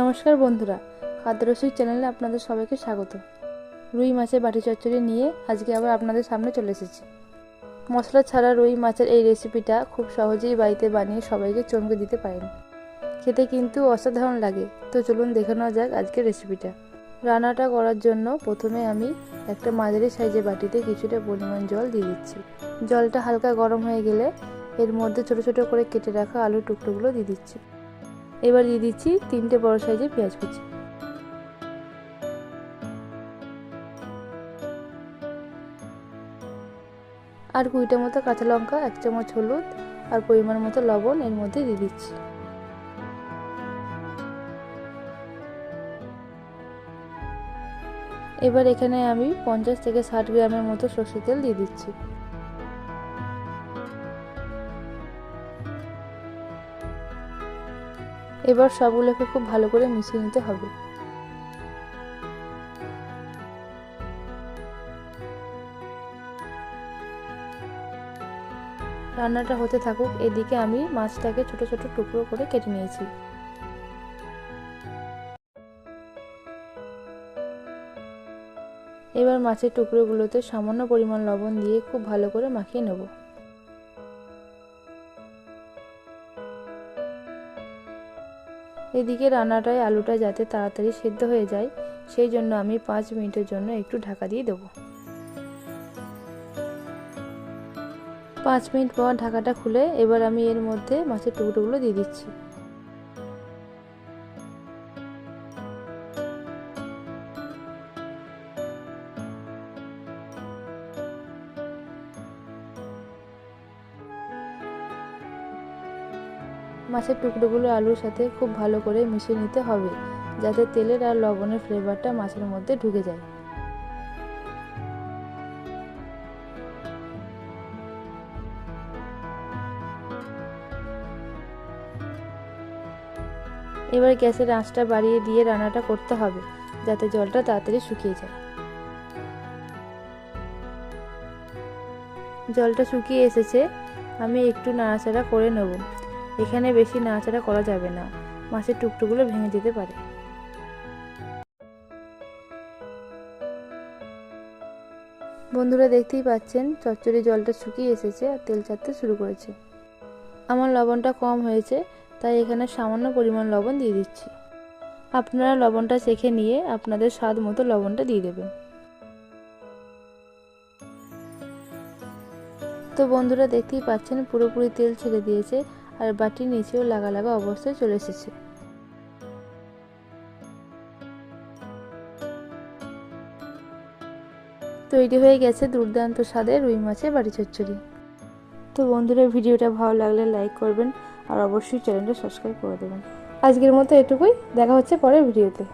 নমস্কার বন্ধুরা, খাদ্যরসিক চ্যানেলে আপনাদের সবাইকে স্বাগত। রুই মাছের বাটি চচ্চড়ি নিয়ে আজকে আবার আপনাদের সামনে চলে এসেছি। মশলা ছাড়া রুই মাছের এই রেসিপিটা খুব সহজেই বাড়িতে বানিয়ে সবাইকে চমকে দিতে পারেন। খেতে কিন্তু অসাধারণ লাগে। তো চলুন দেখে নেওয়া যাক আজকের রেসিপিটা। রান্নাটা করার জন্য প্রথমে আমি একটা মাঝারি সাইজের বাটিতে কিছুটা পরিমাণ জল দিয়ে দিচ্ছি। জলটা হালকা গরম হয়ে গেলে এর মধ্যে ছোট ছোট করে কেটে রাখা আলুর টুকরোগুলো দিয়ে দিচ্ছি। এবার দিয়ে দিচ্ছি 3টে বড় সাইজের পেঁয়াজ কুচি। আর 20টা মতো কাঁচা লঙ্কা, 1 চামচ হলুদ আর পরিমাণ মতো লবণ এর মধ্যে দিয়ে দিচ্ছি। এবার এখানে আমি 50 থেকে 60 গ্রামের মতো সরষের তেল দিয়ে দিচ্ছি। এবার সবগুলোকে খুব ভালো করে মিশিয়ে নিতে হবে। রান্নাটা হতে থাকুক, এদিকে আমি মাছটাকে ছোট ছোট টুকরো করে কেটে নিয়েছি। এবার মাছের টুকরোগুলোতে সামান্য পরিমাণ লবণ দিয়ে খুব ভালো করে মাখিয়ে নেব। এদিকে রান্নাটায় আলুটা যাতে তাড়াতাড়ি সিদ্ধ হয়ে যায় সেই জন্য আমি 5 মিনিটের জন্য একটু ঢাকা দিয়ে দেবো। 5 মিনিট পর ঢাকাটা খুলে এবার আমি এর মধ্যে মাছের টুকরোগুলো দিয়ে দিচ্ছি। মাছের টুকরোগুলো আলুর সাথে খুব ভালো করে মিশিয়ে নিতে হবে যাতে তেলের আর লবণের ফ্লেভারটা মাছের মধ্যে ঢুকে যায়। এবার গ্যাসের আঁচটা বাড়িয়ে দিয়ে রান্নাটা করতে হবে যাতে জলটা তাড়াতাড়ি শুকিয়ে যায়। জলটা শুকিয়ে এসেছে, আমি একটু নাড়াচাড়া করে নেব। এখানে বেশি নাড়াচাড়া করা যাবে না, মাছের টুকরোগুলো ভেঙে যেতে পারে। বন্ধুরা দেখতেই পাচ্ছেন চচ্চড়ি জলটা শুকিয়ে এসেছে আর তেল ছাড়তে শুরু করেছে। আমার লবণটা কম হয়েছে তাই এখানে সামান্য পরিমাণ লবণ দিয়ে দিচ্ছি। আপনারা লবণটা চেখে নিয়ে আপনাদের স্বাদ মতো লবণটা দিয়ে দেবেন। তো বন্ধুরা দেখতেই পাচ্ছেন পুরোপুরি তেল ছেড়ে দিয়েছে আর বাটির নিচেও লাগা লাগা অবস্থায় চলে এসেছে। তৈরি হয়ে গেছে দুর্দান্ত স্বাদের রুই মাছের বাটি চচ্চড়ি। তো বন্ধুরা ভিডিওটা ভালো লাগলে লাইক করবেন আর অবশ্যই চ্যানেলটা সাবস্ক্রাইব করে দেবেন। আজকের মতো এটুকুই, দেখা হচ্ছে পরের ভিডিওতে।